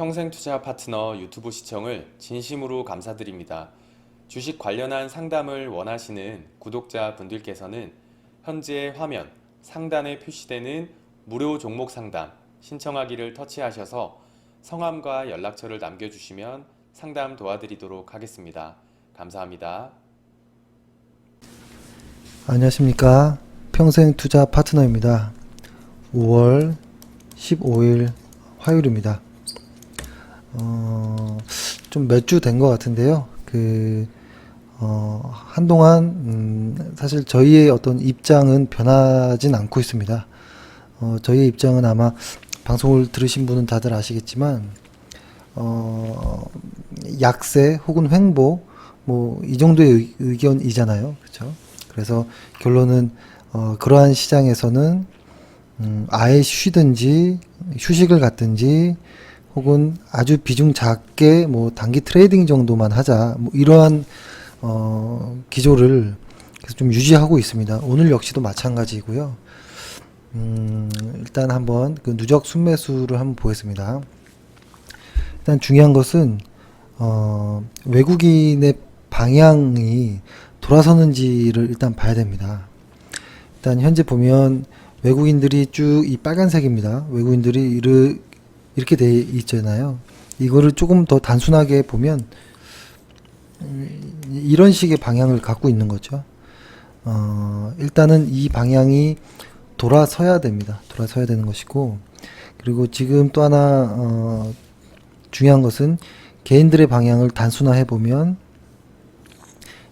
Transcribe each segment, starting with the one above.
평생투자 파트너 유튜브 시청을 진심으로 감사드립니다. 주식 관련한 상담을 원하시는 구독자 분들께서는 현재 화면 상단에 표시되는 무료 종목 상담 신청하기를 터치하셔서 성함과 연락처를 남겨주시면 상담 도와드리도록 하겠습니다. 감사합니다. 안녕하십니까. 평생투자 파트너입니다. 5월 15일 화요일입니다. 좀 몇 주 된 것 같은데요. 한동안, 사실 저희의 어떤 입장은 변하진 않고 있습니다. 저희의 입장은 아마 방송을 들으신 분은 다들 아시겠지만, 약세 혹은 횡보, 이 정도의 의견이잖아요. 그렇죠? 그래서 결론은, 그러한 시장에서는, 아예 쉬든지, 휴식을 갖든지, 혹은 아주 비중 작게 단기 트레이딩 정도만 하자, 이러한 기조를 계속 좀 유지하고 있습니다. 오늘 역시도 마찬가지고요. 일단 한번 그 누적 순매수를 한번 보겠습니다. 일단 중요한 것은 외국인의 방향이 돌아서는지를 일단 봐야 됩니다. 일단 현재 보면 외국인들이 쭉 이 빨간색입니다. 외국인들이 이렇게 돼 있잖아요. 이거를 조금 더 단순하게 보면 이런 식의 방향을 갖고 있는 거죠. 일단은 이 방향이 돌아서야 됩니다. 돌아서야 되는 것이고, 그리고 지금 또 하나 중요한 것은 개인들의 방향을 단순화해 보면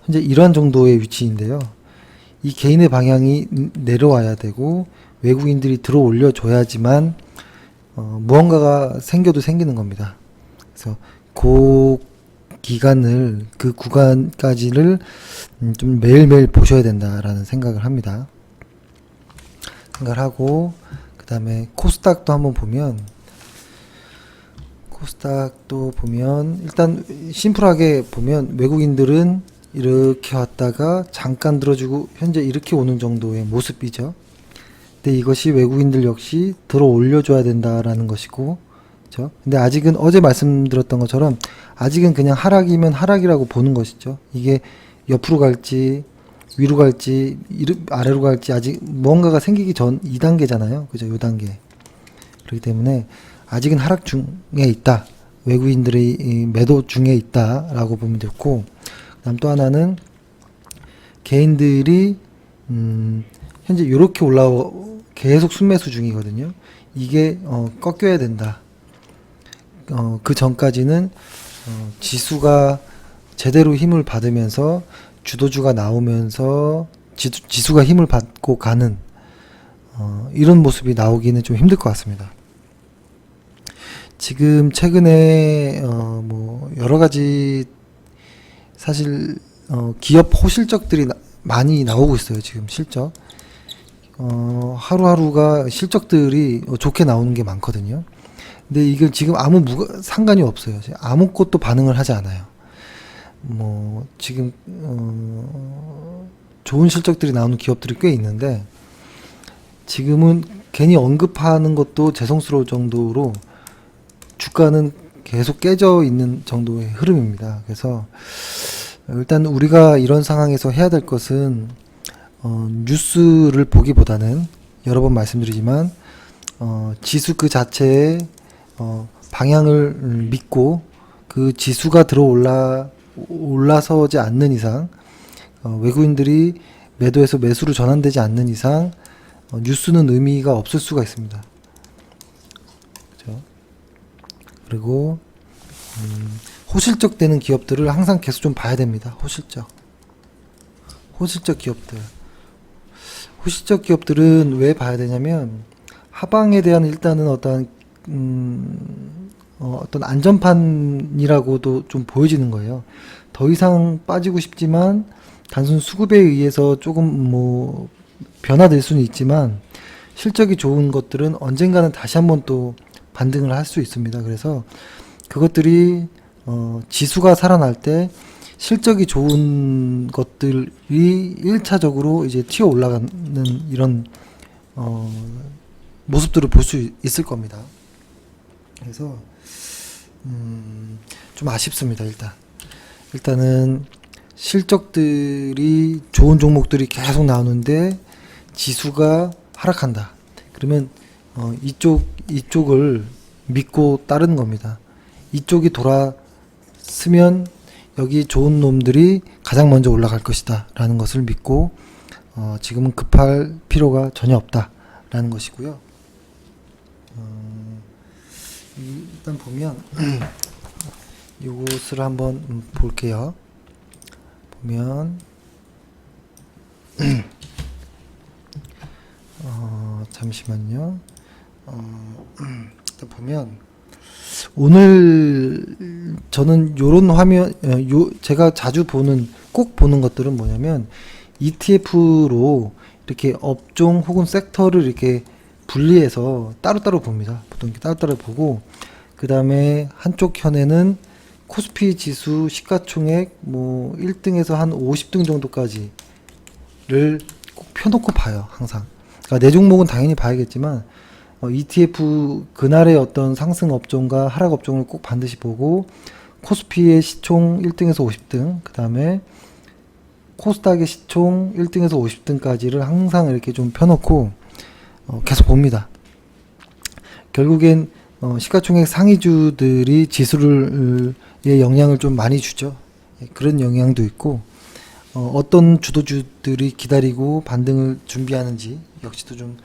현재 이러한 정도의 위치인데요. 이 개인의 방향이 내려와야 되고 외국인들이 들어 올려 줘야지만 무언가가 생겨도 생기는 겁니다. 그래서 그 기간을, 그 구간까지를 좀 매일매일 보셔야 된다라는 생각을 합니다. 생각을 하고, 그 다음에 코스닥도 한번 보면, 일단 심플하게 보면 외국인들은 이렇게 왔다가 잠깐 들어주고 현재 이렇게 오는 정도의 모습이죠. 근데 이것이 외국인들 역시 들어 올려줘야 된다라는 것이고, 그렇죠? 근데 아직은 어제 말씀드렸던 것처럼 아직은 그냥 하락이면 하락이라고 보는 것이죠. 이게 옆으로 갈지 위로 갈지 아래로 갈지 아직 무언가가 생기기 전 2단계잖아요. 그죠? 요 단계. 그렇기 때문에 아직은 하락 중에 있다. 외국인들의 매도 중에 있다라고 보면 좋고, 그다음 또 하나는 개인들이 현재 이렇게 계속 순매수 중이거든요. 이게 꺾여야 된다. 그 전까지는 지수가 제대로 힘을 받으면서 주도주가 나오면서 지수가 힘을 받고 가는 이런 모습이 나오기는 좀 힘들 것 같습니다. 지금 최근에 여러 가지 사실 기업 호실적들이 많이 나오고 있어요. 지금 실적. 하루하루가 실적들이 좋게 나오는 게 많거든요. 근데 이게 지금 아무 상관이 없어요. 아무것도 반응을 하지 않아요. 지금 좋은 실적들이 나오는 기업들이 꽤 있는데 지금은 괜히 언급하는 것도 죄송스러울 정도로 주가는 계속 깨져 있는 정도의 흐름입니다. 그래서 일단 우리가 이런 상황에서 해야 될 것은 뉴스를 보기보다는 여러 번 말씀드리지만 지수 그 자체의 방향을 믿고 그 지수가 올라서지 않는 이상, 외국인들이 매도해서 매수로 전환되지 않는 이상 뉴스는 의미가 없을 수가 있습니다. 그렇죠? 그리고 호실적 되는 기업들을 항상 계속 좀 봐야 됩니다. 호실적 기업들은 왜 봐야 되냐면 하방에 대한 일단은 어떤 안전판이라고도 좀 보여지는 거예요. 더 이상 빠지고 싶지만 단순 수급에 의해서 조금 변화될 수는 있지만 실적이 좋은 것들은 언젠가는 다시 한번 또 반등을 할 수 있습니다. 그래서 그것들이 지수가 살아날 때 실적이 좋은 것들이 1차적으로 이제 튀어 올라가는 이런 모습들을 볼 수 있을 겁니다. 그래서 좀 아쉽습니다. 일단은 실적들이 좋은 종목들이 계속 나오는데 지수가 하락한다. 그러면 이쪽을 믿고 따르는 겁니다. 이쪽이 돌았으면 여기 좋은 놈들이 가장 먼저 올라갈 것이다 라는 것을 믿고 지금은 급할 필요가 전혀 없다 라는 것이고요. 일단 보면 이것을 한번 볼게요. 보면 잠시만요. 일단 보면 오늘 저는 요런 화면 제가 자주 꼭 보는 것들은 뭐냐면 ETF로 이렇게 업종 혹은 섹터를 이렇게 분리해서 따로따로 봅니다. 보통 이렇게 따로따로 보고 그 다음에 한쪽 현에는 코스피 지수 시가총액 뭐 1등에서 한 50등 정도까지를 꼭 펴놓고 봐요. 항상. 그러니까 내 종목은 당연히 봐야겠지만 ETF 그날의 어떤 상승 업종과 하락 업종을 꼭 반드시 보고 코스피의 시총 1등에서 50등 그 다음에 코스닥의 시총 1등에서 50등까지를 항상 이렇게 좀 펴놓고 계속 봅니다. 결국엔 시가총액 상위주들이 지수를 영향을 좀 많이 주죠. 그런 영향도 있고 어떤 주도주들이 기다리고 반등을 준비하는지 역시도 좀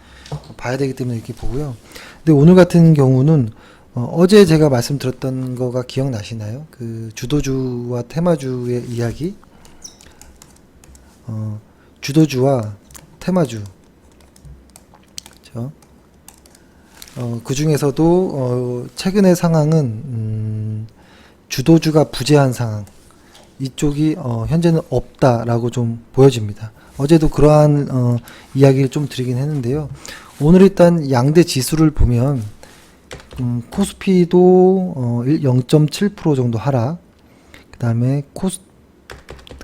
봐야 되기 때문에 이렇게 보고요. 근데 오늘 같은 경우는 어제 제가 말씀드렸던 거가 기억나시나요? 그 주도주와 테마주의 이야기. 주도주와 테마주. 그렇죠? 그 중에서도 최근의 상황은 주도주가 부재한 상황. 이쪽이 현재는 없다라고 좀 보여집니다. 어제도 그러한 이야기를 좀 드리긴 했는데요. 오늘 일단 양대 지수를 보면 코스피도 0.7% 정도 하락. 그 다음에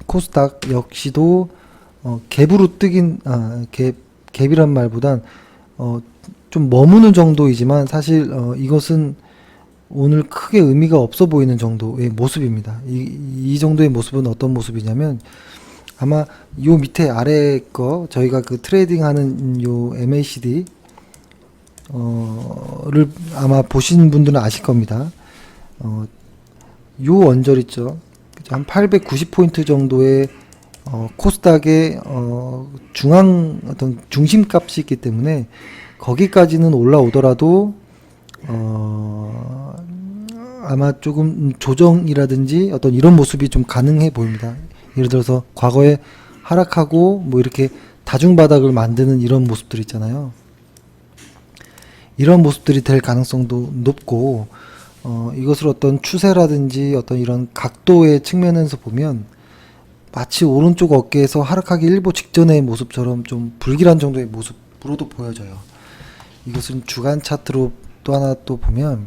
코스닥 역시도 갭으로 뜨긴 갭이란 말보단 좀 머무는 정도이지만 사실 이것은 오늘 크게 의미가 없어 보이는 정도의 모습입니다. 이 정도의 모습은 어떤 모습이냐면 아마 요 밑에 아래 거 저희가 그 트레이딩 하는 요 MACD 를 아마 보신 분들은 아실 겁니다. 요 원절 있죠. 한 890포인트 정도의 코스닥의 중앙 어떤 중심값이 있기 때문에 거기까지는 올라오더라도 아마 조금 조정이라든지 어떤 이런 모습이 좀 가능해 보입니다. 예를 들어서 과거에 하락하고 뭐 이렇게 다중바닥을 만드는 이런 모습들 있잖아요. 이런 모습들이 될 가능성도 높고 이것을 어떤 추세라든지 어떤 이런 각도의 측면에서 보면 마치 오른쪽 어깨에서 하락하기 일보 직전의 모습처럼 좀 불길한 정도의 모습으로도 보여져요. 이것은 주간 차트로 또 하나 또 보면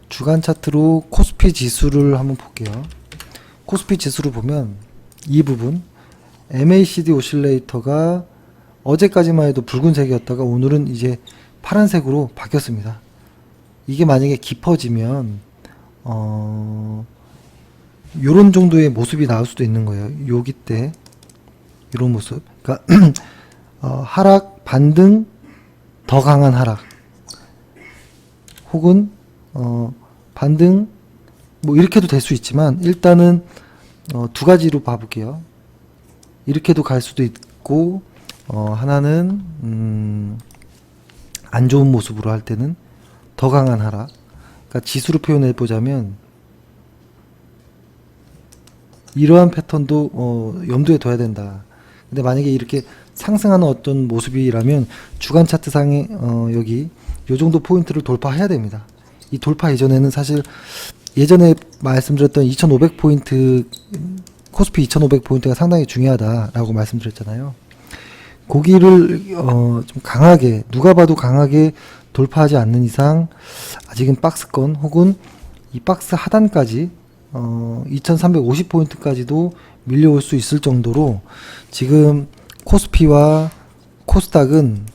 주간 차트로 코스피 지수를 한번 볼게요. 코스피 지수를 보면 이 부분 MACD 오실레이터가 어제까지만 해도 붉은색이었다가 오늘은 이제 파란색으로 바뀌었습니다. 이게 만약에 깊어지면 요런 정도의 모습이 나올 수도 있는 거예요. 여기 때 이런 모습. 그러니까 하락 반등 더 강한 하락 혹은 반등 뭐 이렇게도 될 수 있지만 일단은 두 가지로 봐볼게요. 이렇게도 갈 수도 있고 하나는 안 좋은 모습으로 할 때는 더 강한 하락. 그러니까 지수로 표현해 보자면 이러한 패턴도 염두에 둬야 된다. 근데 만약에 이렇게 상승하는 어떤 모습이라면 주간 차트상에 여기 요 정도 포인트를 돌파해야 됩니다. 이 돌파 이전에는 사실 예전에 말씀드렸던 2500포인트 코스피 2500포인트가 상당히 중요하다라고 말씀드렸잖아요. 고기를 좀 강하게 누가 봐도 강하게 돌파하지 않는 이상 아직은 박스권 혹은 이 박스 하단까지 2350포인트까지도 밀려올 수 있을 정도로 지금 코스피와 코스닥은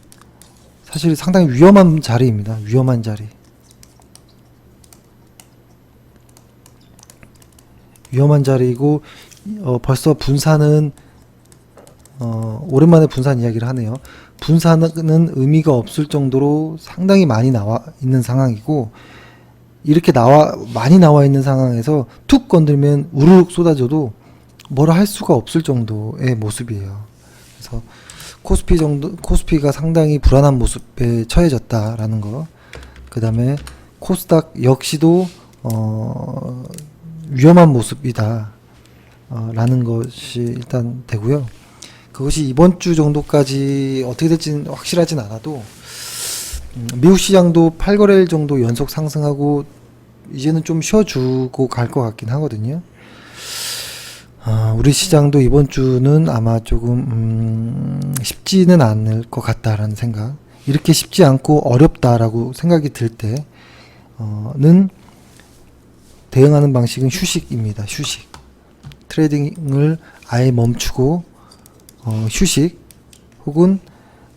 사실 상당히 위험한 자리입니다. 위험한 자리. 위험한 자리이고 벌써 분산은 오랜만에 분산 이야기를 하네요. 분산은 의미가 없을 정도로 상당히 많이 나와 있는 상황이고, 이렇게 많이 나와 있는 상황에서 툭 건들면 우르륵 쏟아져도 뭐라 할 수가 없을 정도의 모습이에요. 그래서 코스피가 상당히 불안한 모습에 처해졌다라는 거. 그 다음에 코스닥 역시도 위험한 모습이다 라는 것이 일단 되고요. 그것이 이번 주 정도까지 어떻게 될지는 확실하진 않아도 미국 시장도 8거래일 정도 연속 상승하고 이제는 좀 쉬어주고 갈 것 같긴 하거든요. 우리 시장도 이번 주는 아마 조금 쉽지는 않을 것 같다라는 생각. 이렇게 쉽지 않고 어렵다라고 생각이 들 때는 대응하는 방식은 휴식입니다. 휴식. 트레이딩을 아예 멈추고 휴식, 혹은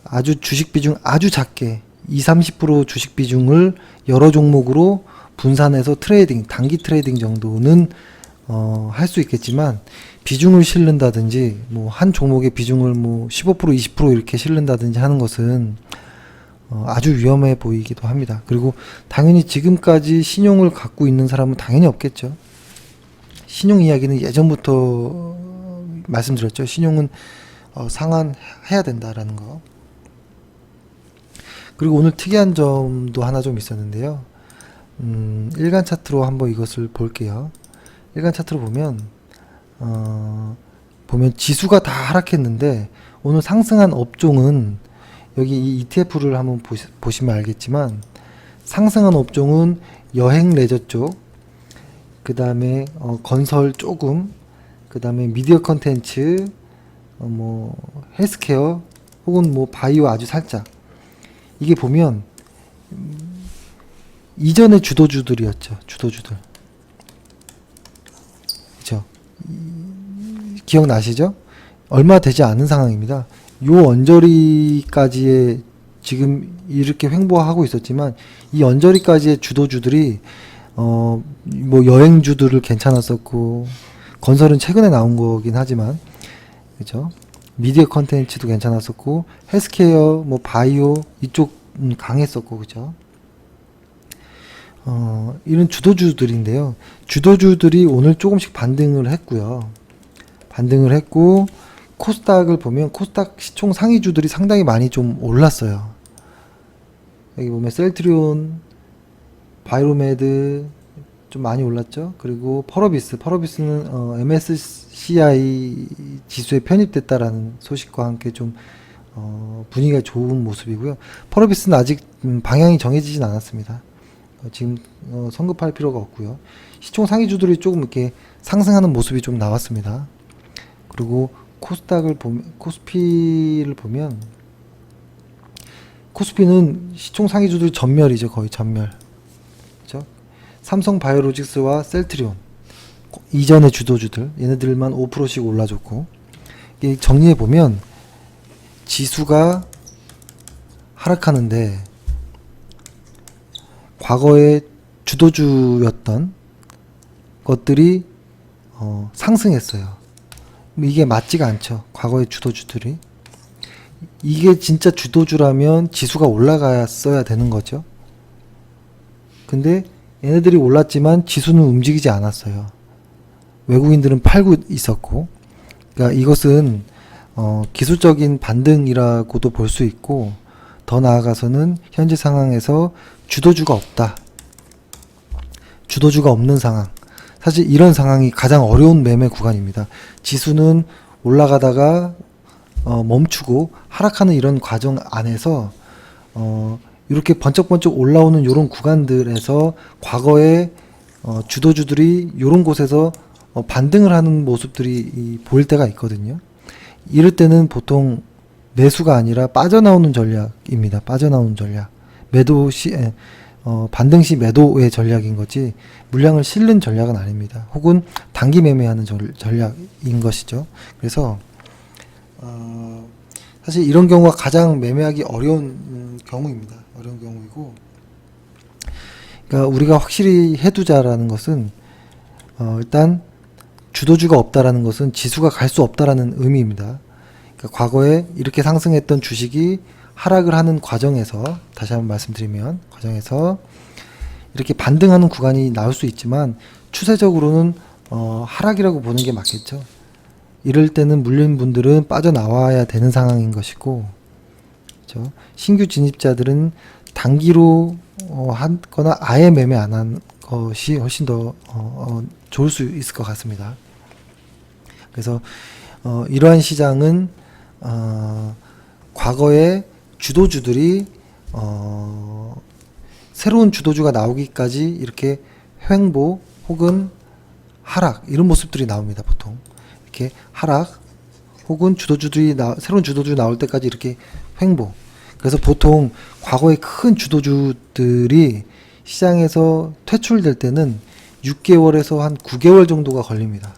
아주 주식 비중 아주 작게 20-30% 주식 비중을 여러 종목으로 분산해서 트레이딩, 단기 트레이딩 정도는 할 수 있겠지만, 비중을 실른다든지 뭐 한 종목의 비중을 뭐 15% 20% 이렇게 실른다든지 하는 것은 아주 위험해 보이기도 합니다. 그리고 당연히 지금까지 신용을 갖고 있는 사람은 당연히 없겠죠. 신용 이야기는 예전부터 말씀드렸죠. 신용은 상환해야 된다라는 거. 그리고 오늘 특이한 점도 하나 좀 있었는데요. 일간 차트로 한번 이것을 볼게요. 일간 차트로 보면 지수가 다 하락했는데, 오늘 상승한 업종은 여기 이 ETF를 한번 보시면 알겠지만, 상승한 업종은 여행 레저 쪽, 그 다음에 건설 조금, 그 다음에 미디어 컨텐츠, 뭐 헬스케어, 혹은 뭐 바이오 아주 살짝. 이게 보면 이전의 주도주들이었죠. 주도주들. 그죠? 기억나시죠? 얼마 되지 않은 상황입니다. 요 언저리까지의 지금 이렇게 횡보하고 있었지만, 이 언저리까지의 주도주들이 뭐 여행주들을 괜찮았었고, 건설은 최근에 나온 거긴 하지만, 그죠? 미디어 컨텐츠도 괜찮았었고, 헬스케어, 뭐 바이오 이쪽 강했었고, 그죠? 이런 주도주들인데요. 주도주들이 오늘 조금씩 반등을 했고요. 반등을 했고, 코스닥을 보면 코스닥 시총 상위주들이 상당히 많이 좀 올랐어요. 여기 보면 셀트리온, 바이로메드 좀 많이 올랐죠. 그리고 퍼러비스는 MSCI 지수에 편입됐다라는 소식과 함께 좀 분위기가 좋은 모습이고요. 퍼러비스는 아직 방향이 정해지진 않았습니다. 지금 성급할 필요가 없고요. 시총 상위주들이 조금 이렇게 상승하는 모습이 좀 나왔습니다. 그리고 코스피를 보면, 코스피는 시총 상위주들이 전멸이죠. 거의 전멸. 그렇죠? 삼성 바이오로직스와 셀트리온, 이전의 주도주들, 얘네들만 5%씩 올라줬고, 정리해 보면 지수가 하락하는데 과거의 주도주였던 것들이 상승했어요. 이게 맞지가 않죠. 과거의 주도주들이. 이게 진짜 주도주라면 지수가 올라갔어야 되는 거죠. 근데 얘네들이 올랐지만 지수는 움직이지 않았어요. 외국인들은 팔고 있었고, 그러니까 이것은 기술적인 반등이라고도 볼 수 있고, 더 나아가서는 현재 상황에서 주도주가 없다. 주도주가 없는 상황. 사실 이런 상황이 가장 어려운 매매 구간입니다. 지수는 올라가다가 멈추고 하락하는 이런 과정 안에서 이렇게 번쩍번쩍 올라오는 이런 구간들에서 과거에 주도주들이 이런 곳에서 반등을 하는 모습들이 보일 때가 있거든요. 이럴 때는 보통 매수가 아니라 빠져나오는 전략입니다. 빠져나오는 전략. 매도 시 반등 시 매도의 전략인 거지 물량을 실는 전략은 아닙니다. 혹은 단기 매매하는 전략인 것이죠. 그래서 사실 이런 경우가 가장 매매하기 어려운 경우입니다. 어려운 경우이고, 그러니까 우리가 확실히 해두자라는 것은 일단 주도주가 없다라는 것은 지수가 갈 수 없다라는 의미입니다. 그러니까 과거에 이렇게 상승했던 주식이 하락을 하는 과정에서, 다시 한번 말씀드리면 과정에서 이렇게 반등하는 구간이 나올 수 있지만 추세적으로는 하락이라고 보는 게 맞겠죠. 이럴 때는 물린 분들은 빠져나와야 되는 상황인 것이고, 그렇죠? 신규 진입자들은 단기로 하거나 아예 매매 안 한 것이 훨씬 더 좋을 수 있을 것 같습니다. 그래서 이러한 시장은 과거에 주도주들이 새로운 주도주가 나오기까지 이렇게 횡보 혹은 하락 이런 모습들이 나옵니다. 보통 이렇게 하락 혹은 새로운 주도주 나올 때까지 이렇게 횡보. 그래서 보통 과거의 큰 주도주들이 시장에서 퇴출될 때는 6개월에서 한 9개월 정도가 걸립니다.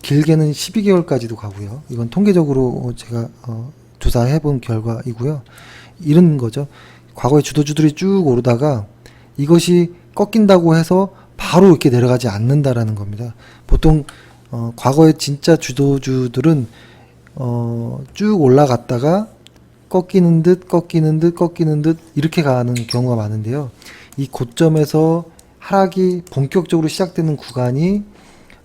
길게는 12개월까지도 가고요. 이건 통계적으로 제가 조사해 본 결과이고요. 이런 거죠. 과거의 주도주들이 쭉 오르다가 이것이 꺾인다고 해서 바로 이렇게 내려가지 않는다라는 겁니다. 보통 과거의 진짜 주도주들은 쭉 올라갔다가 꺾이는 듯 이렇게 가는 경우가 많은데요. 이 고점에서 하락이 본격적으로 시작되는 구간이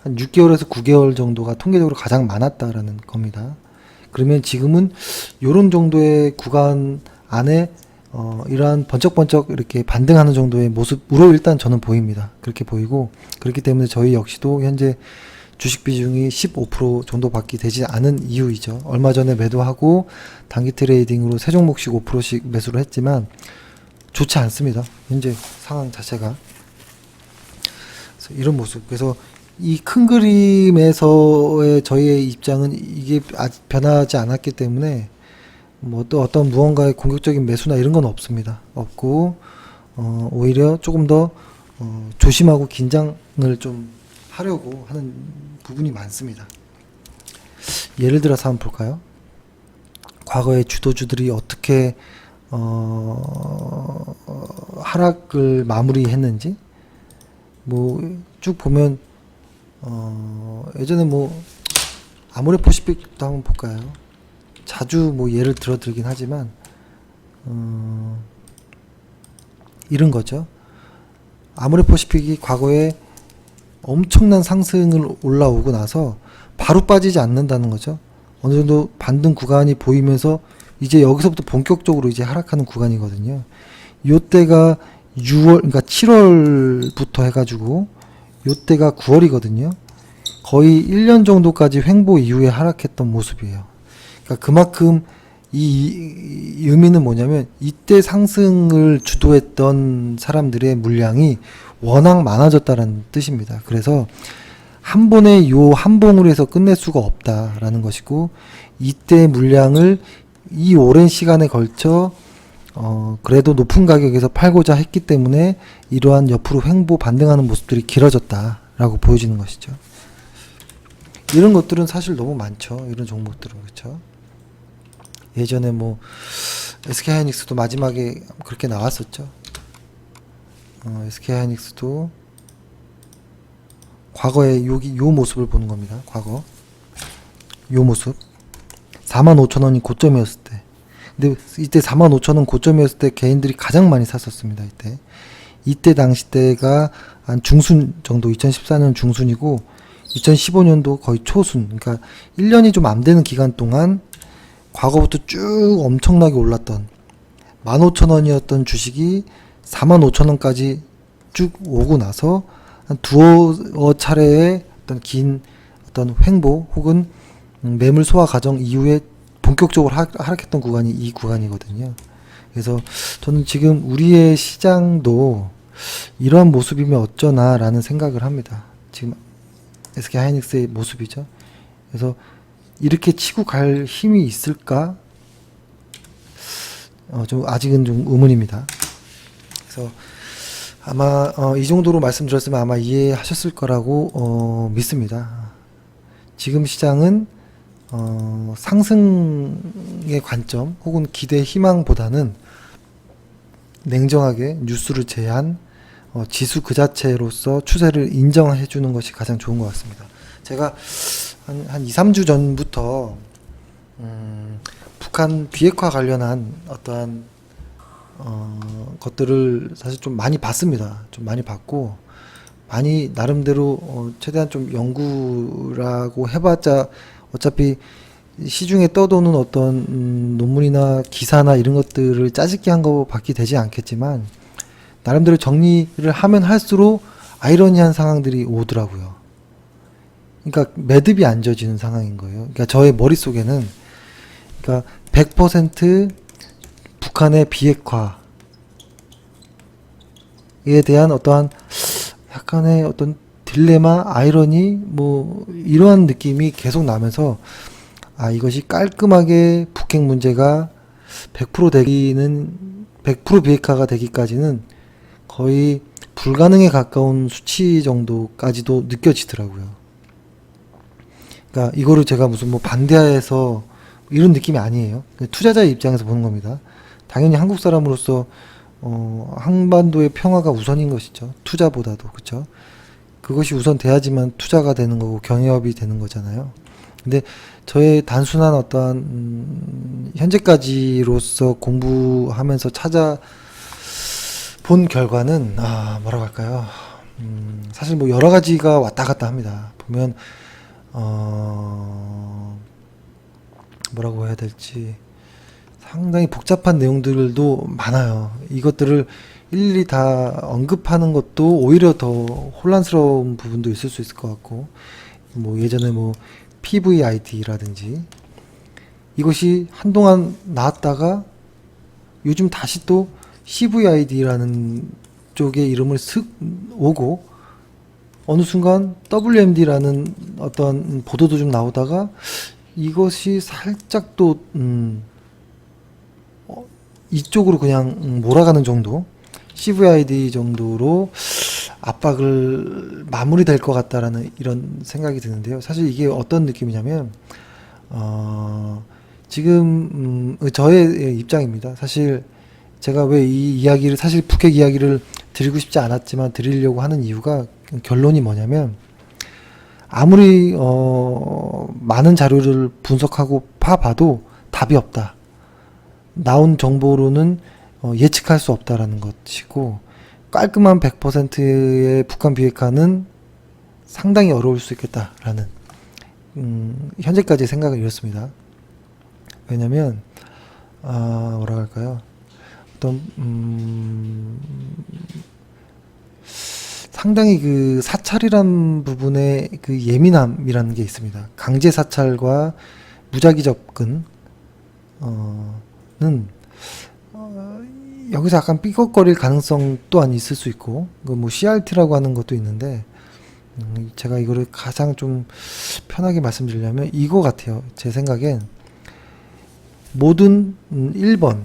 한 6개월에서 9개월 정도가 통계적으로 가장 많았다라는 겁니다. 그러면 지금은 이런 정도의 구간 안에 이러한 번쩍번쩍 이렇게 반등하는 정도의 모습으로 일단 저는 보입니다. 그렇게 보이고, 그렇기 때문에 저희 역시도 현재 주식 비중이 15% 정도밖에 되지 않은 이유이죠. 얼마 전에 매도하고 단기 트레이딩으로 세 종목씩 5%씩 매수를 했지만 좋지 않습니다. 현재 상황 자체가. 그래서 이런 모습. 그래서 이 큰 그림에서의 저희의 입장은 이게 아직 변하지 않았기 때문에 뭐 또 어떤 무언가의 공격적인 매수나 이런 건 없습니다. 없고 오히려 조금 더 조심하고 긴장을 좀 하려고 하는 부분이 많습니다. 예를 들어서 한번 볼까요? 과거의 주도주들이 어떻게 하락을 마무리했는지 뭐 쭉 보면 예전에 뭐 아모레퍼시픽도 한번 볼까요? 자주 뭐 예를 들어 들긴 하지만 이런 거죠. 아모레퍼시픽이 과거에 엄청난 상승을 올라오고 나서 바로 빠지지 않는다는 거죠. 어느 정도 반등 구간이 보이면서 이제 여기서부터 본격적으로 이제 하락하는 구간이거든요. 요때가 6월, 그러니까 7월부터 해가지고 요때가 9월이거든요. 거의 1년 정도까지 횡보 이후에 하락했던 모습이에요. 그러니까 그만큼 이 의미는 뭐냐면 이때 상승을 주도했던 사람들의 물량이 워낙 많아졌다는 뜻입니다. 그래서 한 번에 요 한 봉으로 해서 끝낼 수가 없다라는 것이고, 이때 물량을 이 오랜 시간에 걸쳐 그래도 높은 가격에서 팔고자 했기 때문에 이러한 옆으로 횡보 반등하는 모습들이 길어졌다라고 보여지는 것이죠. 이런 것들은 사실 너무 많죠. 이런 종목들은. 그렇죠. 예전에 뭐 SK하이닉스도 마지막에 그렇게 나왔었죠. SK하이닉스도 과거의 요 모습을 보는 겁니다. 과거 요 모습 45,000원이 고점이었을 때. 근데 이때 45,000원 고점이었을 때 개인들이 가장 많이 샀었습니다. 이때 당시 때가 한 중순 정도, 2014년 중순이고 2015년도 거의 초순, 그러니까 1년이 좀 안 되는 기간 동안 과거부터 쭉 엄청나게 올랐던 15,000원이었던 주식이 45,000원까지 쭉 오고 나서 한 두어 차례의 어떤 긴 어떤 횡보 혹은 매물 소화 과정 이후에 본격적으로 하락했던 구간이 이 구간이거든요. 그래서 저는 지금 우리의 시장도 이러한 모습이면 어쩌나라는 생각을 합니다. 지금 SK하이닉스의 모습이죠. 그래서 이렇게 치고 갈 힘이 있을까? 좀 아직은 좀 의문입니다. 그래서 아마 이 정도로 말씀드렸으면 아마 이해하셨을 거라고 믿습니다. 지금 시장은 상승의 관점 혹은 기대 희망보다는 냉정하게 뉴스를 제한 지수 그 자체로서 추세를 인정해 주는 것이 가장 좋은 것 같습니다. 제가 한 2, 3주 전부터 북한 비핵화 관련한 어떠한 것들을 사실 좀 많이 봤습니다. 좀 많이 봤고 많이 나름대로 최대한 좀 연구라고 해봤자 어차피 시중에 떠도는 어떤 논문이나 기사나 이런 것들을 짜집기 한 거밖에 되지 않겠지만 나름대로 정리를 하면 할수록 아이러니한 상황들이 오더라고요. 그러니까 매듭이 안 져지는 상황인 거예요. 그러니까 저의 머릿속에는 그러니까 100% 북한의 비핵화에 대한 어떠한 약간의 어떤 딜레마, 아이러니 뭐 이러한 느낌이 계속 나면서 이것이 깔끔하게 북핵 문제가 100% 비핵화가 되기까지는 거의 불가능에 가까운 수치 정도까지도 느껴지더라고요. 그러니까 이거를 제가 무슨 뭐 반대해서 이런 느낌이 아니에요. 투자자의 입장에서 보는 겁니다. 당연히 한국 사람으로서 한반도의 평화가 우선인 것이죠. 투자보다도. 그렇죠? 그것이 우선 돼야지만 투자가 되는 거고 경협이 되는 거잖아요. 근데 저의 단순한 어떠한 현재까지로서 공부하면서 찾아본 결과는 뭐라고 할까요? 사실 뭐 여러 가지가 왔다 갔다 합니다. 보면 뭐라고 해야 될지 상당히 복잡한 내용들도 많아요. 이것들을 일일이 다 언급하는 것도 오히려 더 혼란스러운 부분도 있을 수 있을 것 같고, 뭐 예전에 뭐 PVID라든지 이것이 한동안 나왔다가 요즘 다시 또 CVID라는 쪽의 이름을 슥 오고 어느 순간 WMD라는 어떤 보도도 좀 나오다가 이것이 살짝 또 이쪽으로 그냥 몰아가는 정도, CVID 정도로 압박을 마무리될 것 같다라는 이런 생각이 드는데요. 사실 이게 어떤 느낌이냐면 지금 저의 입장입니다. 사실 제가 왜 이 이야기를 사실 북핵 이야기를 드리고 싶지 않았지만 드리려고 하는 이유가 결론이 뭐냐면 아무리 많은 자료를 분석하고 파봐도 답이 없다. 나온 정보로는 예측할 수 없다라는 것이고 깔끔한 100%의 북한 비핵화는 상당히 어려울 수 있겠다라는 현재까지 생각을 이렇습니다. 왜냐면 뭐라 할까요? 어떤 상당히 그 사찰이란 부분에 그 예민함이라는 게 있습니다. 강제 사찰과 무작위 접근은 여기서 약간 삐걱거릴 가능성 또한 있을 수 있고, 뭐 CRT라고 하는 것도 있는데 제가 이거를 가장 좀 편하게 말씀드리려면 이거 같아요. 제 생각엔 모든 1번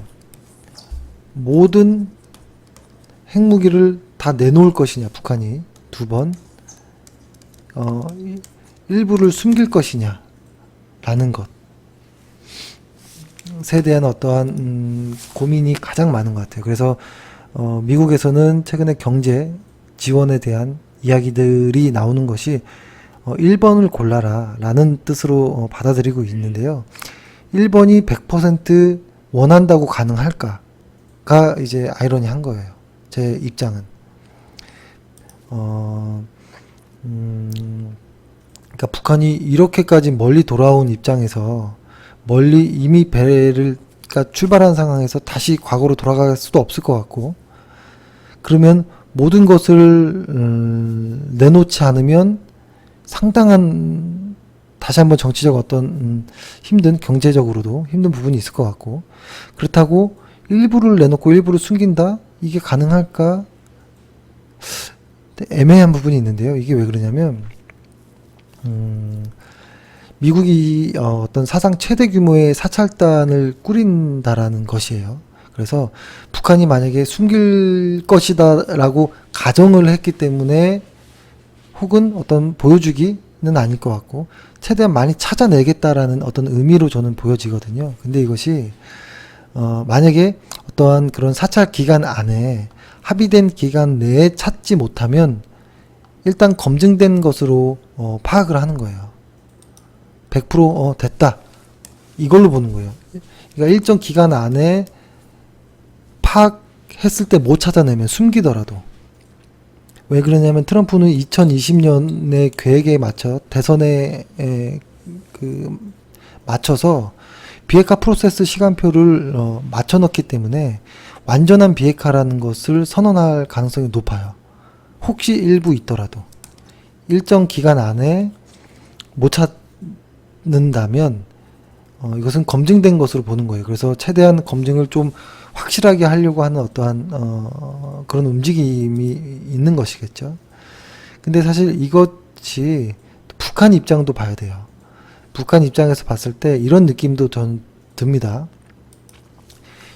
모든 핵무기를 다 내놓을 것이냐 북한이, 2번 일부를 숨길 것이냐 라는 것에 대한 어떠한 고민이 가장 많은 것 같아요. 그래서 미국에서는 최근에 경제 지원에 대한 이야기들이 나오는 것이 1번을 골라라 라는 뜻으로 받아들이고 있는데요. 1번이 100% 원한다고 가능할까가 이제 아이러니한 거예요. 제 입장은. 그러니까 북한이 이렇게까지 멀리 돌아온 입장에서 멀리 이미 배를 그러니까 출발한 상황에서 다시 과거로 돌아갈 수도 없을 것 같고, 그러면 모든 것을 내놓지 않으면 상당한 다시 한번 정치적 어떤 힘든 경제적으로도 힘든 부분이 있을 것 같고, 그렇다고 일부를 내놓고 일부를 숨긴다? 이게 가능할까? 애매한 부분이 있는데요. 이게 왜 그러냐면 미국이 어떤 사상 최대 규모의 사찰단을 꾸린다라는 것이에요. 그래서 북한이 만약에 숨길 것이다 라고 가정을 했기 때문에, 혹은 어떤 보여주기는 아닐 것 같고 최대한 많이 찾아내겠다라는 어떤 의미로 저는 보여지거든요. 근데 이것이 만약에 어떠한 그런 사찰 기간 안에 합의된 기간 내에 찾지 못하면 일단 검증된 것으로 파악을 하는 거예요. 100% 됐다. 이걸로 보는 거예요. 그러니까 일정 기간 안에 파악했을 때 못 찾아내면 숨기더라도. 왜 그러냐면 트럼프는 2020년의 계획에 맞춰 대선에 맞춰서 비핵화 프로세스 시간표를 맞춰 넣기 때문에 완전한 비핵화라는 것을 선언할 가능성이 높아요. 혹시 일부 있더라도 일정 기간 안에 못 찾는다면 이것은 검증된 것으로 보는 거예요. 그래서 최대한 검증을 좀 확실하게 하려고 하는 어떠한 그런 움직임이 있는 것이겠죠. 근데 사실 이것이 북한 입장도 봐야 돼요. 북한 입장에서 봤을 때 이런 느낌도 전 듭니다.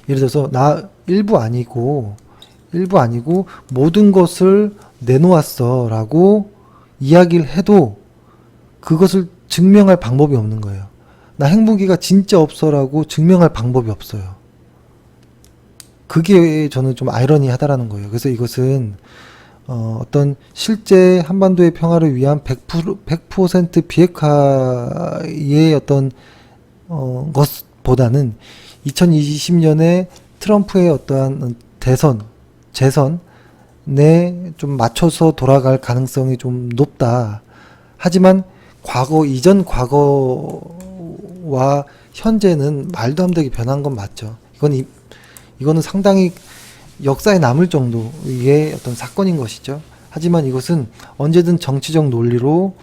예를 들어서 나 일부 아니고 모든 것을 내놓았어 라고 이야기를 해도 그것을 증명할 방법이 없는 거예요. 나 핵무기가 진짜 없어 라고 증명할 방법이 없어요. 그게 저는 좀 아이러니하다라는 거예요. 그래서 이것은 어떤 실제 한반도의 평화를 위한 100% 비핵화의 어떤 것보다는 2020년에 트럼프의 어떠한 재선에 좀 맞춰서 돌아갈 가능성이 좀 높다. 하지만 이전 과거와 현재는 말도 안 되게 변한 건 맞죠. 이거는 상당히 역사에 남을 정도의 어떤 사건인 것이죠. 하지만 이것은 언제든 정치적 논리로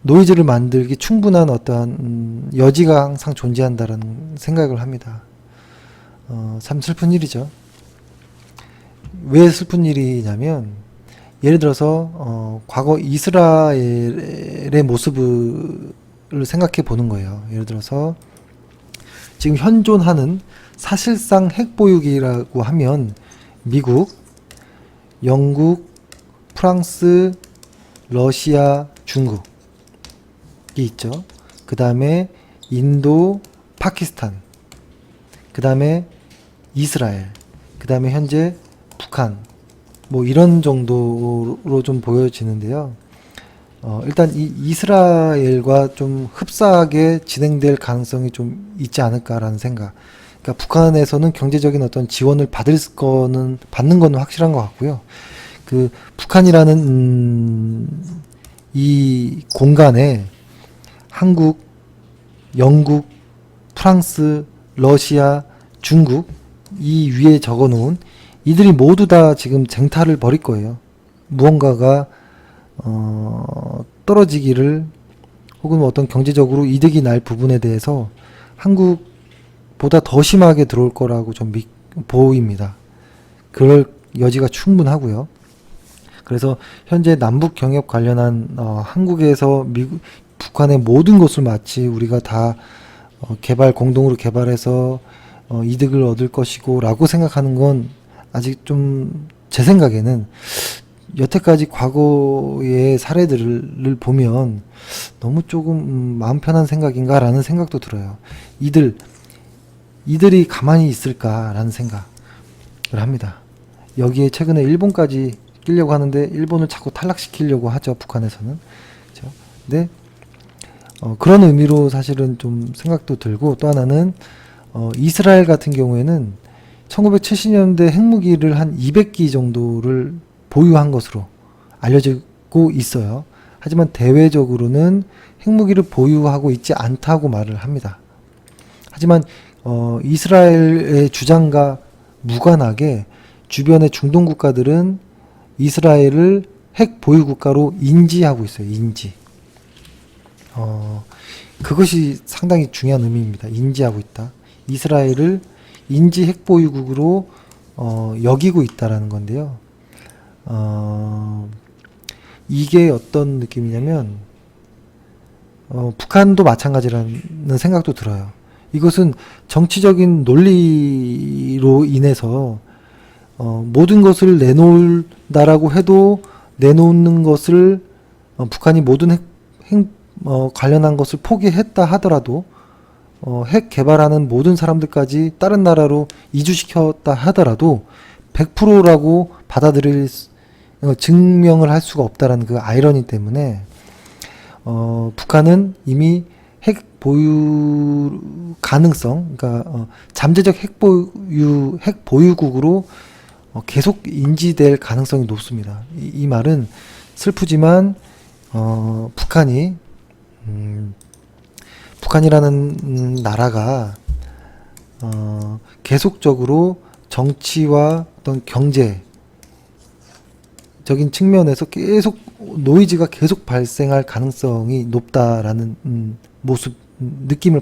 노이즈를 만들기 충분한 어떠한 여지가 항상 존재한다라는 생각을 합니다. 참 슬픈 일이죠. 왜 슬픈 일이냐면 예를 들어서 과거 이스라엘의 모습을 생각해 보는 거예요. 예를 들어서 지금 현존하는 사실상 핵보유기라고 하면 미국, 영국, 프랑스, 러시아, 중국이 있죠. 그 다음에 인도, 파키스탄, 그 다음에 이스라엘, 그 다음에 현재 북한, 뭐 이런 정도로 좀 보여지는데요. 일단 이스라엘과 좀 흡사하게 진행될 가능성이 좀 있지 않을까라는 생각. 그러니까 북한에서는 경제적인 어떤 지원을 받는 거는 확실한 것 같고요. 그 북한이라는 이 공간에 한국, 영국, 프랑스, 러시아, 중국 이 위에 적어놓은 이들이 모두 다 지금 쟁탈을 벌일 거예요. 무언가가 떨어지기를 혹은 어떤 경제적으로 이득이 날 부분에 대해서 한국보다 더 심하게 들어올 거라고 좀 보입니다. 그럴 여지가 충분하고요. 그래서 현재 남북 경협 관련한 한국에서 북한의 모든 것을 마치 우리가 다 공동으로 개발해서 이득을 얻을 것이고 라고 생각하는 건 아직 좀 제 생각에는 여태까지 과거의 사례들을 보면 너무 조금 마음 편한 생각인가 라는 생각도 들어요. 이들이 가만히 있을까 라는 생각을 합니다. 여기에 최근에 일본까지 끼려고 하는데 일본을 자꾸 탈락시키려고 하죠. 북한에서는. 그렇죠? 근데 그런 의미로 사실은 좀 생각도 들고 또 하나는 이스라엘 같은 경우에는 1970년대 핵무기를 한 200기 정도를 보유한 것으로 알려지고 있어요. 하지만 대외적으로는 핵무기를 보유하고 있지 않다고 말을 합니다. 하지만 이스라엘의 주장과 무관하게 주변의 중동 국가들은 이스라엘을 핵 보유 국가로 인지하고 있어요. 그것이 상당히 중요한 의미입니다. 인지하고 있다. 이스라엘을 인지 핵보유국으로 여기고 있다라는 건데요. 이게 어떤 느낌이냐면 북한도 마찬가지라는 생각도 들어요. 이것은 정치적인 논리로 인해서 모든 것을 내놓는다라고 해도 내놓는 것을 북한이 모든 핵 관련한 것을 포기했다 하더라도 핵 개발하는 모든 사람들까지 다른 나라로 이주시켰다 하더라도 100%라고 증명을 할 수가 없다라는 그 아이러니 때문에 북한은 이미 핵 보유 가능성, 그러니까 잠재적 핵 보유국으로 계속 인지될 가능성이 높습니다. 이 말은 슬프지만 북한이라는 나라가 계속적으로 정치와 어떤 경제적인 측면에서 계속 노이즈가 계속 발생할 가능성이 높다라는 느낌이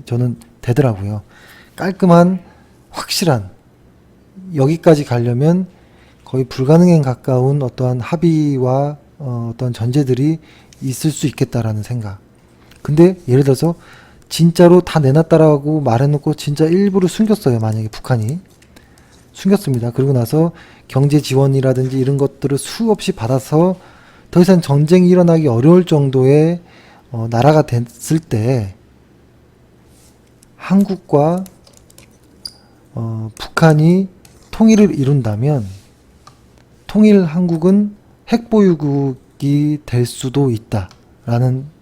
저는 되더라고요. 깔끔한 확실한 여기까지 가려면 거의 불가능에 가까운 어떠한 합의와 어떤 전제들이 있을 수 있겠다라는 생각. 근데 예를 들어서 진짜로 다 내놨다라고 말해놓고 진짜 일부를 숨겼어요. 만약에 북한이 숨겼습니다. 그리고 나서 경제 지원이라든지 이런 것들을 수없이 받아서 더 이상 전쟁이 일어나기 어려울 정도의 나라가 됐을 때 한국과 북한이 통일을 이룬다면 통일 한국은 핵보유국이 될 수도 있다라는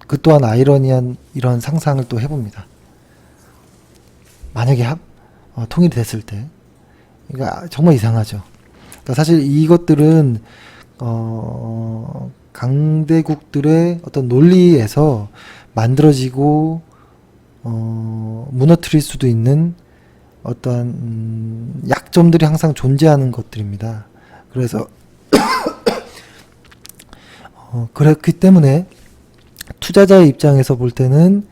그 또한 아이러니한 이런 상상을 또 해봅니다. 만약에 통일이 됐을 때. 그러니까 정말 이상하죠. 그러니까 사실 이것들은 강대국들의 어떤 논리에서 만들어지고 무너뜨릴 수도 있는 어떠한 약점들이 항상 존재하는 것들입니다. 그래서 그렇기 때문에 투자자의 입장에서 볼 때는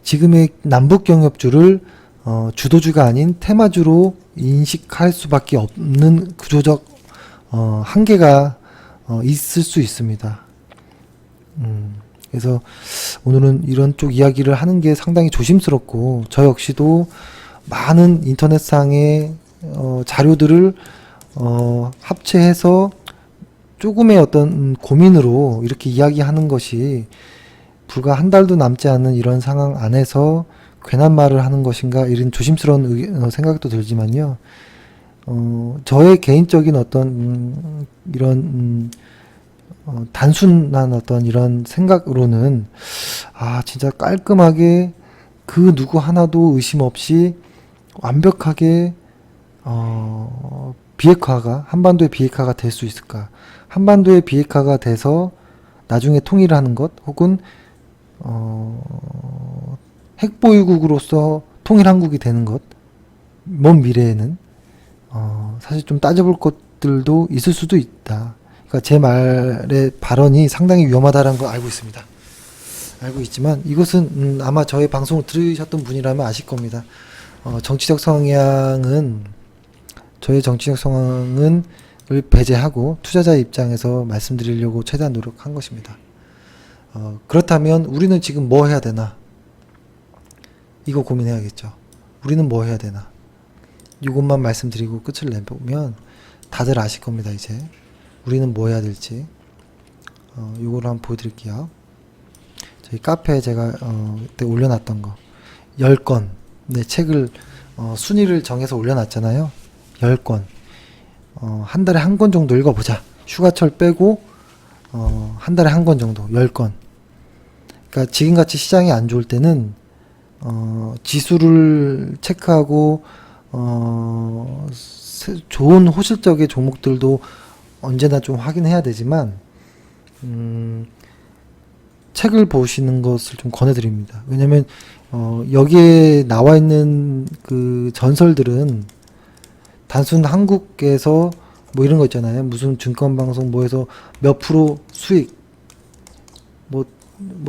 지금의 남북 경협주를 주도주가 아닌 테마주로 인식할 수밖에 없는 구조적 한계가 있을 수 있습니다. 그래서 오늘은 이런 쪽 이야기를 하는 게 상당히 조심스럽고 저 역시도 많은 인터넷상의 자료들을 합체해서 조금의 어떤 고민으로 이렇게 이야기하는 것이 불과 한 달도 남지 않은 이런 상황 안에서 괜한 말을 하는 것인가 이런 조심스러운 생각도 들지만요. 저의 개인적인 어떤 이런 단순한 어떤 이런 생각으로는 진짜 깔끔하게 그 누구 하나도 의심 없이 완벽하게 비핵화가 한반도의 비핵화가 될 수 있을까? 한반도의 비핵화가 돼서 나중에 통일하는 것 혹은 핵보유국으로서 통일한국이 되는 것, 먼 미래에는 사실 좀 따져볼 것들도 있을 수도 있다. 그러니까 제 말의 발언이 상당히 위험하다는 걸 알고 있습니다. 알고 있지만 이것은 아마 저의 방송을 들으셨던 분이라면 아실 겁니다. 정치적 성향은 저의 정치적 성향은 을 배제하고 투자자의 입장에서 말씀드리려고 최대한 노력한 것입니다. 그렇다면 우리는 지금 뭐 해야 되나? 이거 고민해야겠죠. 우리는 뭐 해야 되나? 이것만 말씀드리고 끝을 내보면 다들 아실 겁니다. 이제 우리는 뭐 해야 될지 이거를 한번 보여드릴게요. 저희 카페에 제가 그때 올려놨던 거 10권 내 책을 순위를 정해서 올려놨잖아요. 10권 한 달에 한 권 정도 읽어보자. 휴가철 빼고 한 달에 한 권 정도 10권. 그러니까 지금같이 시장이 안 좋을 때는 지수를 체크하고 좋은 호실적의 종목들도 언제나 좀 확인해야 되지만 책을 보시는 것을 좀 권해드립니다. 왜냐면 여기에 나와 있는 그 전설들은 단순 한국에서 뭐 이런 거 있잖아요. 무슨 증권방송 뭐해서 몇 프로 수익 뭐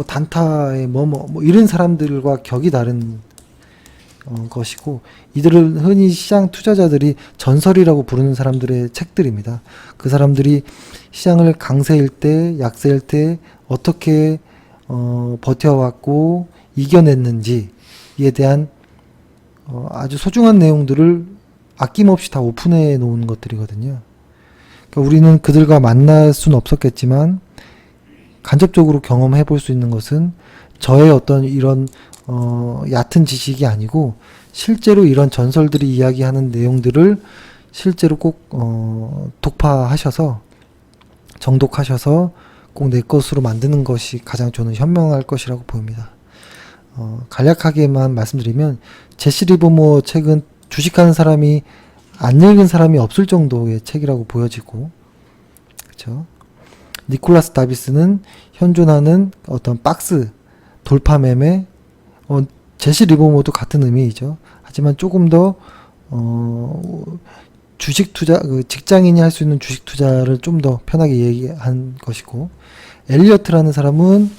단타에 뭐 이런 사람들과 격이 다른 것이고 이들은 흔히 시장 투자자들이 전설이라고 부르는 사람들의 책들입니다. 그 사람들이 시장을 강세일 때 약세일 때 어떻게 버텨왔고 이겨냈는지에 대한 아주 소중한 내용들을 아낌없이 다 오픈해 놓은 것들이거든요. 그러니까 우리는 그들과 만날 수는 없었겠지만 간접적으로 경험해 볼 수 있는 것은 저의 어떤 이런 얕은 지식이 아니고 실제로 이런 전설들이 이야기하는 내용들을 실제로 꼭 독파하셔서 정독하셔서 꼭 내 것으로 만드는 것이 가장 저는 현명할 것이라고 보입니다. 간략하게만 말씀드리면 제시 리버모 책은 주식하는 사람이 안 읽은 사람이 없을 정도의 책이라고 보여지고, 그렇죠? 니콜라스 다비스는 현존하는 어떤 박스 돌파 매매, 제시 리버모도 같은 의미이죠. 하지만 조금 더 주식 투자, 직장인이 할 수 있는 주식 투자를 좀 더 편하게 얘기한 것이고, 엘리어트라는 사람은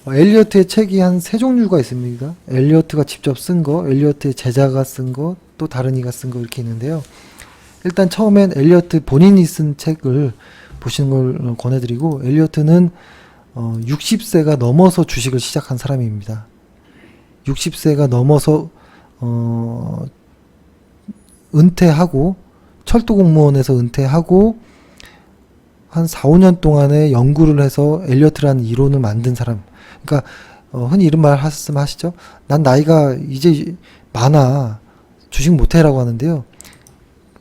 엘리어트의 책이 한 3종류가 있습니다. 엘리어트가 직접 쓴 거, 엘리어트의 제자가 쓴 거, 또 다른 이가 쓴 거 이렇게 있는데요. 일단 처음엔 엘리어트 본인이 쓴 책을 보시는 걸 권해드리고, 엘리어트는 60세가 넘어서 주식을 시작한 사람입니다. 60세가 넘어서 은퇴하고 철도 공무원에서 은퇴하고 한 4, 5년 동안에 연구를 해서 엘리어트라는 이론을 만든 사람. 그러니까 흔히 이런 말 하시죠. 난 나이가 이제 많아. 주식 못해라고 하는데요.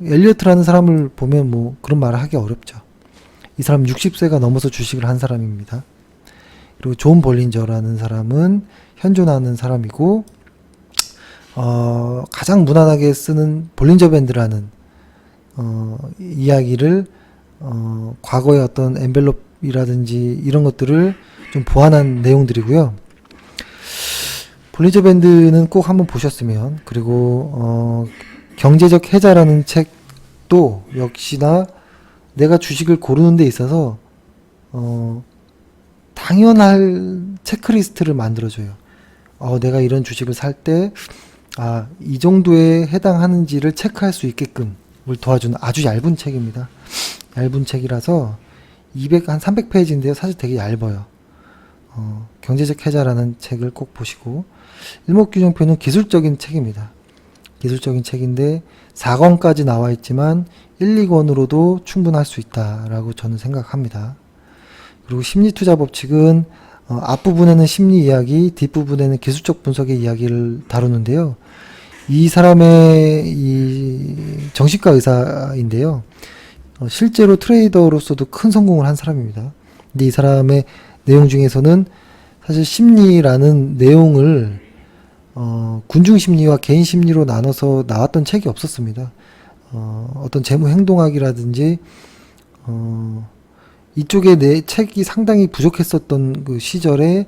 엘리어트라는 사람을 보면 뭐 그런 말을 하기 어렵죠. 이 사람 60세가 넘어서 주식을 한 사람입니다. 그리고 존 볼린저라는 사람은 현존하는 사람이고, 가장 무난하게 쓰는 볼린저 밴드라는 이야기를 과거의 어떤 엔벨롭이라든지 이런 것들을 좀 보완한 내용들이고요. 볼린저 밴드는 꼭 한번 보셨으면, 그리고 경제적 해자라는 책도 역시나 내가 주식을 고르는 데 있어서 당연할 체크리스트를 만들어줘요. 내가 이런 주식을 살 때 이 정도에 해당하는지를 체크할 수 있게끔 도와주는 아주 얇은 책입니다. 얇은 책이라서 한 300페이지인데요. 사실 되게 얇아요. 경제적 해자라는 책을 꼭 보시고, 일목균형표는 기술적인 책입니다. 기술적인 책인데 4권까지 나와 있지만 1, 2권으로도 충분할 수 있다라고 저는 생각합니다. 그리고 심리투자 법칙은 앞부분에는 심리 이야기, 뒷부분에는 기술적 분석의 이야기를 다루는데요. 이 사람의 이 정신과 의사인데요. 실제로 트레이더로서도 큰 성공을 한 사람입니다. 근데 이 사람의 내용 중에서는 사실 심리라는 내용을 군중 심리와 개인 심리로 나눠서 나왔던 책이 없었습니다. 어떤 재무 행동학이라든지 이쪽에 내 책이 상당히 부족했었던 그 시절에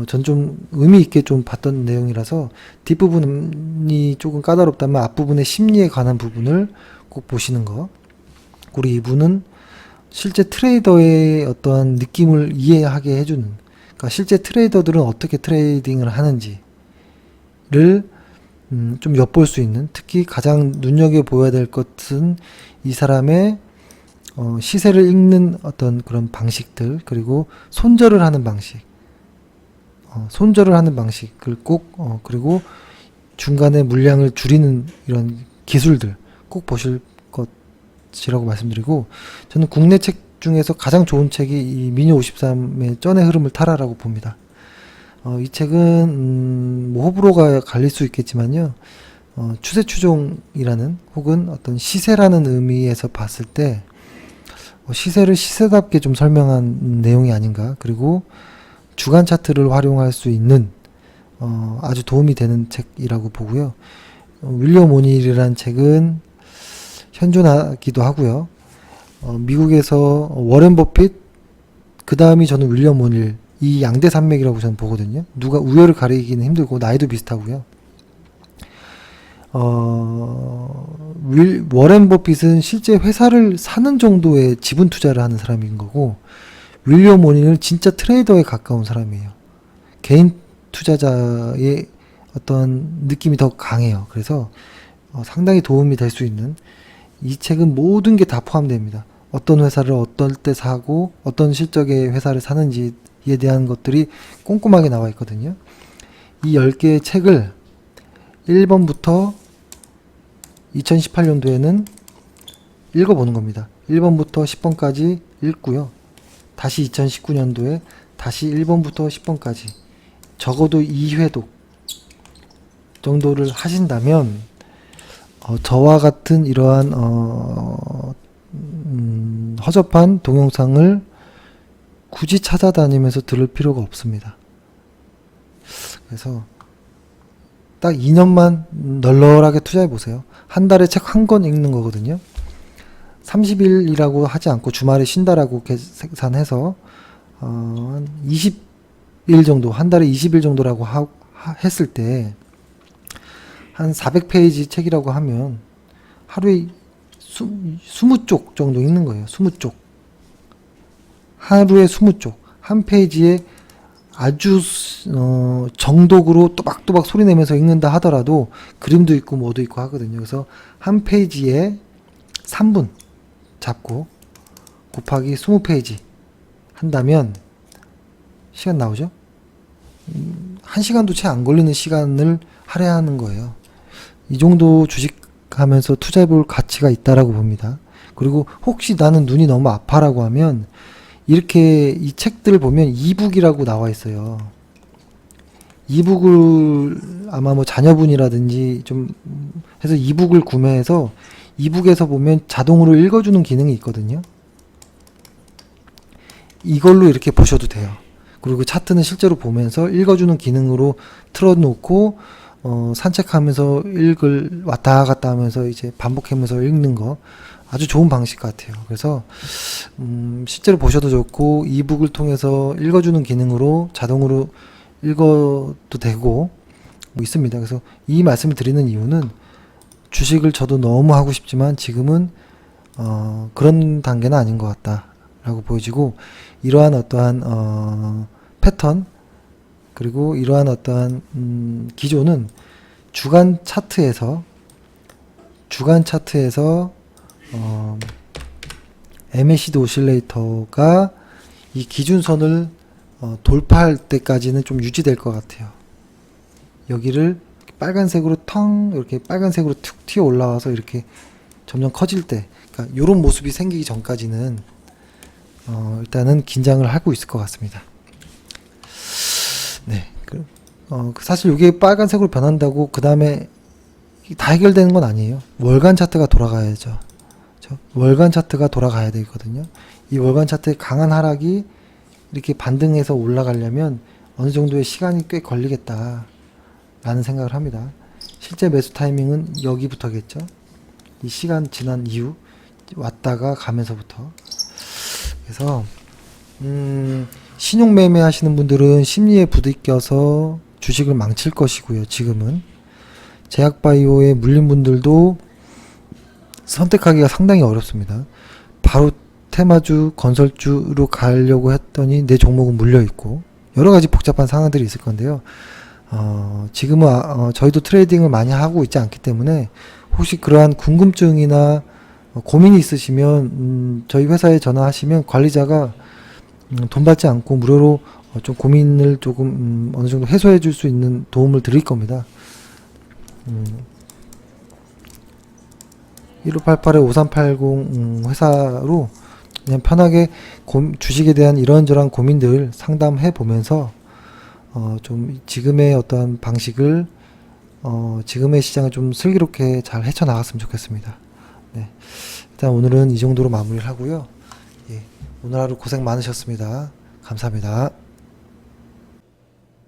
전 좀 의미 있게 좀 봤던 내용이라서 뒷부분이 조금 까다롭다면 앞부분의 심리에 관한 부분을 꼭 보시는 거. 그리고 이분은 실제 트레이더의 어떠한 느낌을 이해하게 해주는, 그러니까 실제 트레이더들은 어떻게 트레이딩을 하는지를 좀 엿볼 수 있는, 특히 가장 눈여겨보아야 될 것은 이 사람의 시세를 읽는 어떤 그런 방식들, 그리고 손절을 하는 방식, 손절을 하는 방식을 꼭 그리고 중간에 물량을 줄이는 이런 기술들 꼭 보실 것이라고 말씀드리고, 저는 국내 책 중에서 가장 좋은 책이 이 미녀 53의 쩐의 흐름을 타라라고 봅니다. 이 책은 뭐 호불호가 갈릴 수 있겠지만요, 추세 추종이라는 혹은 어떤 시세라는 의미에서 봤을 때 시세를 시세답게 좀 설명한 내용이 아닌가. 그리고 주간 차트를 활용할 수 있는 아주 도움이 되는 책이라고 보고요. 윌리엄 오닐이라는 책은 현존하기도 하고요. 미국에서 워렌 버핏, 그 다음이 저는 윌리엄 오닐, 이 양대 산맥이라고 저는 보거든요. 누가 우열을 가리기는 힘들고 나이도 비슷하고요. 워렌 버핏은 실제 회사를 사는 정도의 지분 투자를 하는 사람인 거고, 윌리엄 오닐은 진짜 트레이더에 가까운 사람이에요. 개인 투자자의 어떤 느낌이 더 강해요. 그래서 상당히 도움이 될 수 있는, 이 책은 모든 게 다 포함됩니다. 어떤 회사를 어떨 때 사고 어떤 실적의 회사를 사는지에 대한 것들이 꼼꼼하게 나와 있거든요. 이 10개의 책을 1번부터 2018년도에는 읽어보는 겁니다. 1번부터 10번까지 읽고요. 다시 2019년도에 다시 1번부터 10번까지 적어도 2회독 정도를 하신다면 저와 같은 이러한 허접한 동영상을 굳이 찾아다니면서 들을 필요가 없습니다. 그래서 딱 2년만 널널하게 투자해 보세요. 한 달에 책 한 권 읽는 거거든요. 30일이라고 하지 않고 주말에 쉰다라고 계산해서 한 20일 정도, 한 달에 20일 정도라고 했을 때 한 400페이지 책이라고 하면 하루에 20쪽 정도 읽는 거예요. 20쪽. 하루에 20쪽. 한 페이지에 아주 정독으로 또박또박 소리 내면서 읽는다 하더라도 그림도 있고 뭐도 있고 하거든요. 그래서 한 페이지에 3분 잡고 곱하기 20페이지 한다면 시간 나오죠? 1시간도 채 안 걸리는 시간을 할애하는 거예요. 이 정도 주식하면서 투자해볼 가치가 있다라고 봅니다. 그리고 혹시 나는 눈이 너무 아파라고 하면 이렇게 이 책들을 보면 이북이라고 나와 있어요. 이북을 아마 뭐 자녀분이라든지 좀 해서 이북을 구매해서 이북에서 보면 자동으로 읽어주는 기능이 있거든요. 이걸로 이렇게 보셔도 돼요. 그리고 그 차트는 실제로 보면서 읽어주는 기능으로 틀어놓고 산책하면서 왔다 갔다 하면서 이제 반복하면서 읽는 거 아주 좋은 방식 같아요. 그래서 실제로 보셔도 좋고 이북을 통해서 읽어주는 기능으로 자동으로 읽어도 되고 뭐 있습니다. 그래서 이 말씀을 드리는 이유는 주식을 저도 너무 하고 싶지만 지금은 그런 단계는 아닌 것 같다라고 보여지고 이러한 어떠한 패턴 그리고 이러한 어떠한 기조는 주간 차트에서 MACD 오실레이터가 이 기준선을 돌파할 때까지는 좀 유지될 것 같아요. 여기를 빨간색으로 이렇게 빨간색으로 툭 튀어 올라와서 이렇게 점점 커질 때, 그러니까 이런 모습이 생기기 전까지는 일단은 긴장을 하고 있을 것 같습니다. 네, 사실 이게 빨간색으로 변한다고 그 다음에 다 해결되는 건 아니에요. 월간 차트가 돌아가야죠. 월간 차트가 돌아가야 되거든요. 이 월간 차트의 강한 하락이 이렇게 반등해서 올라가려면 어느 정도의 시간이 꽤 걸리겠다라는 생각을 합니다. 실제 매수 타이밍은 여기부터겠죠. 이 시간 지난 이후 왔다가 가면서부터. 그래서 신용 매매 하시는 분들은 심리에 부딪혀서 주식을 망칠 것이고요. 지금은 제약바이오에 물린 분들도 선택하기가 상당히 어렵습니다. 바로 테마주, 건설주로 가려고 했더니 내 종목은 물려있고 여러가지 복잡한 상황들이 있을 건데요. 지금은 저희도 트레이딩을 많이 하고 있지 않기 때문에 혹시 그러한 궁금증이나 고민이 있으시면 저희 회사에 전화하시면 관리자가 돈 받지 않고 무료로 좀 고민을 조금 어느 정도 해소해 줄 수 있는 도움을 드릴 겁니다. 1588-5380 회사로 그냥 편하게 주식에 대한 이런저런 고민들 상담해 보면서 좀 지금의 어떠한 방식을 지금의 시장을 좀 슬기롭게 잘 헤쳐나갔으면 좋겠습니다. 네. 일단 오늘은 이 정도로 마무리를 하고요. 예. 오늘 하루 고생 많으셨습니다. 감사합니다.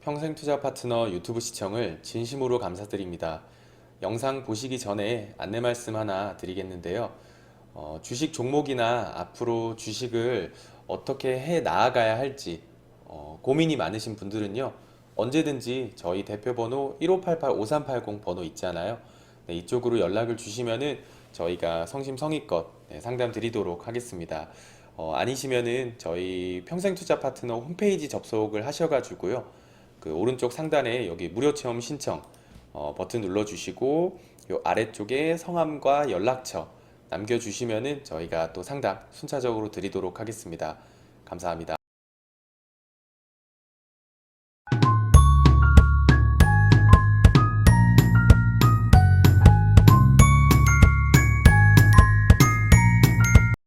평생투자 파트너 유튜브 시청을 진심으로 감사드립니다. 영상 보시기 전에 안내 말씀 하나 드리겠는데요. 주식 종목이나 앞으로 주식을 어떻게 해 나아가야 할지 고민이 많으신 분들은요. 언제든지 저희 대표번호 1588-5380 번호 있잖아요. 네, 이쪽으로 연락을 주시면은 저희가 성심성의껏 상담 드리도록 하겠습니다. 아니시면은 저희 평생투자 파트너 홈페이지 접속을 하셔가지고요. 그 오른쪽 상단에 여기 무료 체험 신청 버튼 눌러주시고 요 아래쪽에 성함과 연락처 남겨주시면은 저희가 또 상담 순차적으로 드리도록 하겠습니다. 감사합니다.